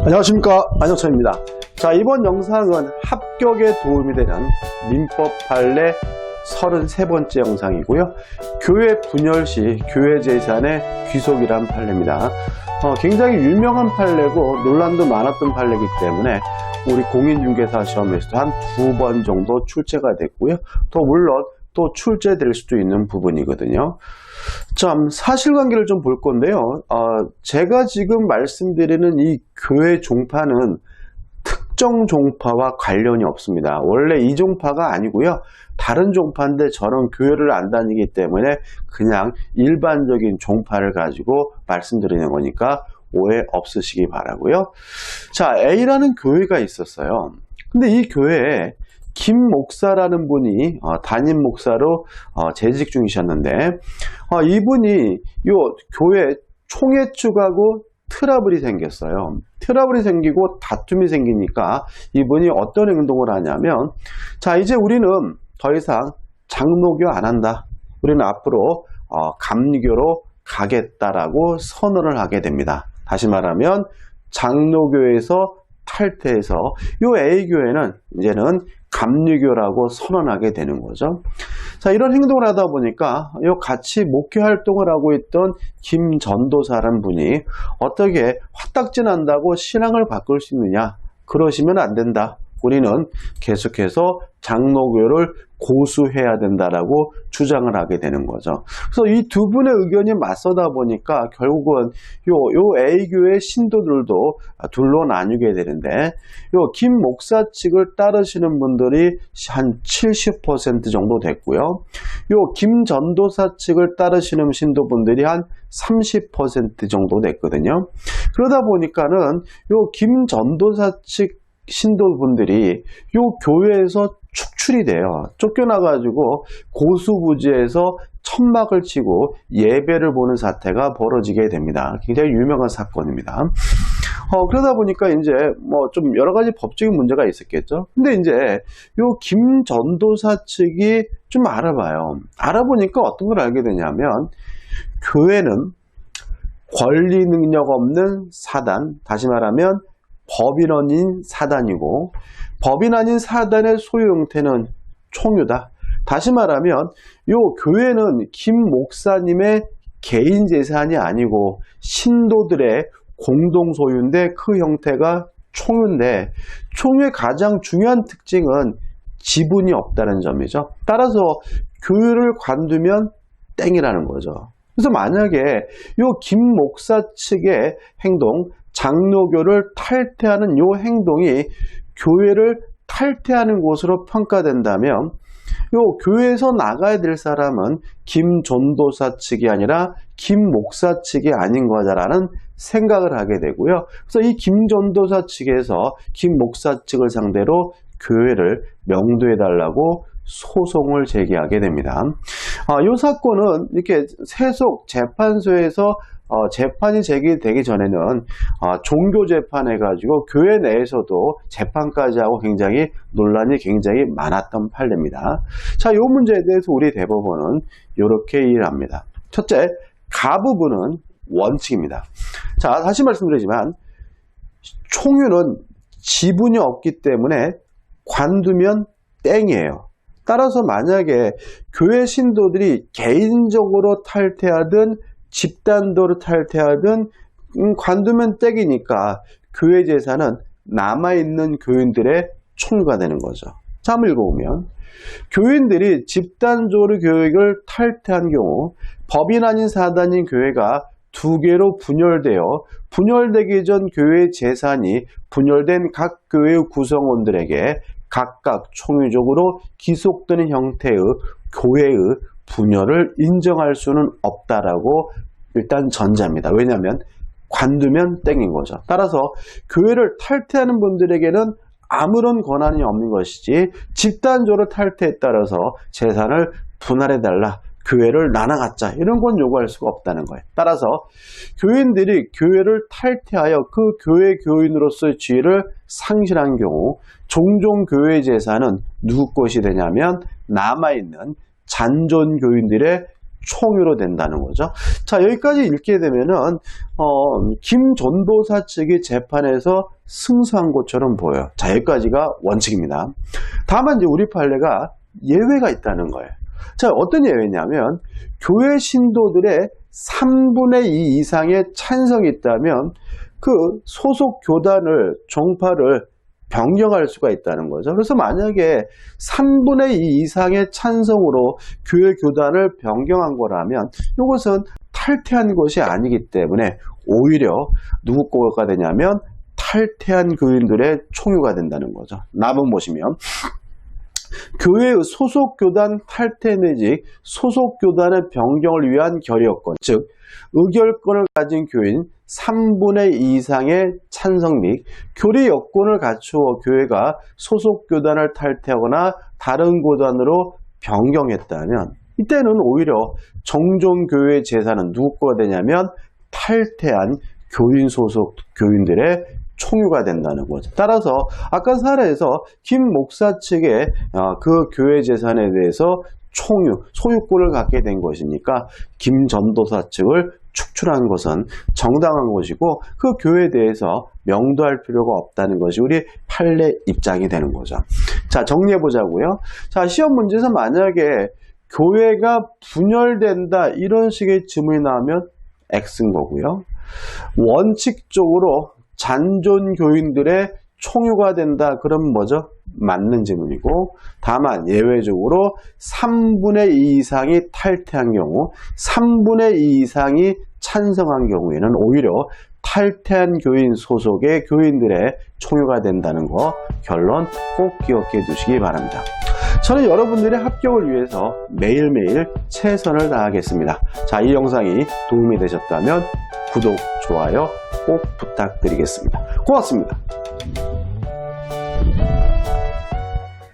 안녕하십니까, 안영철입니다. 자, 이번 영상은 합격에 도움이 되는 민법 판례 33번째 영상이고요. 교회 분열 시 교회 재산의 귀속이란 판례입니다. 굉장히 유명한 판례고 논란도 많았던 판례이기 때문에 우리 공인중개사 시험에서도 한 2번 정도 출제가 됐고요. 또 물론 또 출제될 수도 있는 부분이거든요. 참 사실관계를 좀 볼 건데요. 제가 지금 말씀드리는 이 교회 종파는 특정 종파와 관련이 없습니다. 원래 이 종파가 아니고요. 다른 종파인데 저는 교회를 안 다니기 때문에 그냥 일반적인 종파를 가지고 말씀드리는 거니까 오해 없으시기 바라고요. 자, A라는 교회가 있었어요. 근데 이 교회에 김 목사라는 분이 담임 목사로 재직 중이셨는데 이분이 요 교회 총회축하고 트러블이 생겼어요. 트러블이 생기고 다툼이 생기니까 이분이 어떤 행동을 하냐면, 자, 이제 우리는 더 이상 장로교 안 한다. 우리는 앞으로 감리교로 가겠다라고 선언을 하게 됩니다. 다시 말하면 장로교에서 탈퇴해서 요 A교회는 이제는 감리교라고 선언하게 되는 거죠. 자, 이런 행동을 하다 보니까 요 같이 목회 활동을 하고 있던 김 전도사라는 분이 어떻게 화딱지 난다고 신앙을 바꿀 수 있느냐? 그러시면 안 된다. 우리는 계속해서 장로교를 고수해야 된다라고 주장을 하게 되는 거죠. 그래서 이 두 분의 의견이 맞서다 보니까 결국은 요 A교의 신도들도 둘로 나뉘게 되는데, 요 김 목사 측을 따르시는 분들이 한 70% 정도 됐고요. 요 김 전도사 측을 따르시는 신도분들이 한 30% 정도 됐거든요. 그러다 보니까는 요 김 전도사 측 신도분들이 요 교회에서 축출이 돼요. 쫓겨나가지고 고수부지에서 천막을 치고 예배를 보는 사태가 벌어지게 됩니다. 굉장히 유명한 사건입니다. 그러다 보니까 이제 뭐 좀 여러 가지 법적인 문제가 있었겠죠. 근데 이제 요 김 전도사 측이 좀 알아봐요. 알아보니까 어떤 걸 알게 되냐면, 교회는 권리 능력 없는 사단, 다시 말하면 법인 아닌 사단이고, 법인 아닌 사단의 소유 형태는 총유다. 다시 말하면 요 교회는 김 목사님의 개인 재산이 아니고 신도들의 공동 소유인데 그 형태가 총유인데, 총유의 가장 중요한 특징은 지분이 없다는 점이죠. 따라서 교회를 관두면 땡이라는 거죠. 그래서 만약에 요 김 목사 측의 행동, 장로교를 탈퇴하는 요 행동이 교회를 탈퇴하는 것으로 평가된다면, 요 교회에서 나가야 될 사람은 김 전도사 측이 아니라 김 목사 측이 아닌 거다라는 생각을 하게 되고요. 그래서 이 김 전도사 측에서 김 목사 측을 상대로 교회를 명도해 달라고 소송을 제기하게 됩니다. 이 사건은 이렇게 세속 재판소에서 재판이 제기되기 전에는 종교 재판해가지고 교회 내에서도 재판까지 하고 굉장히 논란이 굉장히 많았던 판례입니다. 자, 이 문제에 대해서 우리 대법원은 이렇게 이해를 합니다. 첫째, 가부분은 원칙입니다. 자, 다시 말씀드리지만 총유는 지분이 없기 때문에 관두면 땡이에요. 따라서 만약에 교회 신도들이 개인적으로 탈퇴하든 집단도로 탈퇴하든 관두면 땡이니까 교회 재산은 남아있는 교인들의 총유가 되는 거죠. 자, 한번 읽어보면, 교인들이 집단적으로 교회를 탈퇴한 경우 법인 아닌 사단인 교회가 두 개로 분열되기 전 교회의 재산이 분열된 각 교회의 구성원들에게 각각 총유적으로 기속되는 형태의 교회의 분열을 인정할 수는 없다라고 일단 전제합니다. 왜냐하면 관두면 땡인 거죠. 따라서 교회를 탈퇴하는 분들에게는 아무런 권한이 없는 것이지, 집단적으로 탈퇴에 따라서 재산을 분할해달라, 교회를 나눠 갖자, 이런 건 요구할 수가 없다는 거예요. 따라서 교인들이 교회를 탈퇴하여 그 교회 교인으로서의 지위를 상실한 경우 종종 교회 재산은 누구 것이 되냐면 남아있는 잔존 교인들의 총유로 된다는 거죠. 자, 여기까지 읽게 되면은 김 전도사 측이 재판에서 승소한 것처럼 보여요. 자, 여기까지가 원칙입니다. 다만 이제 우리 판례가 예외가 있다는 거예요. 자, 어떤 예외냐면 교회 신도들의 3분의 2 이상의 찬성이 있다면 그 소속 교단을 종파를 변경할 수가 있다는 거죠. 그래서 만약에 3분의 2 이상의 찬성으로 교회 교단을 변경한 거라면 이것은 탈퇴한 것이 아니기 때문에 오히려 누구 거가 되냐면 탈퇴한 교인들의 총유가 된다는 거죠. 나번 보시면 교회의 소속 교단 탈퇴 내지 소속 교단의 변경을 위한 결의권, 즉 의결권을 가진 교인 3분의 2 이상의 찬성 및 교리 여건을 갖추어 교회가 소속 교단을 탈퇴하거나 다른 교단으로 변경했다면 이때는 오히려 정종교회 제사는 누구 거가 되냐면 탈퇴한 교인 소속 교인들의 총유가 된다는 거죠. 따라서 아까 사례에서 김 목사 측의 그 교회 재산에 대해서 총유, 소유권을 갖게 된 것이니까 김 전도사 측을 축출한 것은 정당한 것이고 그 교회에 대해서 명도할 필요가 없다는 것이 우리 판례 입장이 되는 거죠. 자, 정리해 보자고요. 자, 시험 문제에서 만약에 교회가 분열된다 이런 식의 질문이 나오면 X인 거고요. 원칙적으로 잔존 교인들의 총유가 된다. 그럼 뭐죠? 맞는 질문이고 다만 예외적으로 3분의 2 이상이 탈퇴한 경우 3분의 2 이상이 찬성한 경우에는 오히려 탈퇴한 교인 소속의 교인들의 총유가 된다는 거 결론 꼭 기억해 두시기 바랍니다. 저는 여러분들의 합격을 위해서 매일매일 최선을 다하겠습니다. 자, 이 영상이 도움이 되셨다면 구독, 좋아요 꼭 부탁드리겠습니다. 고맙습니다.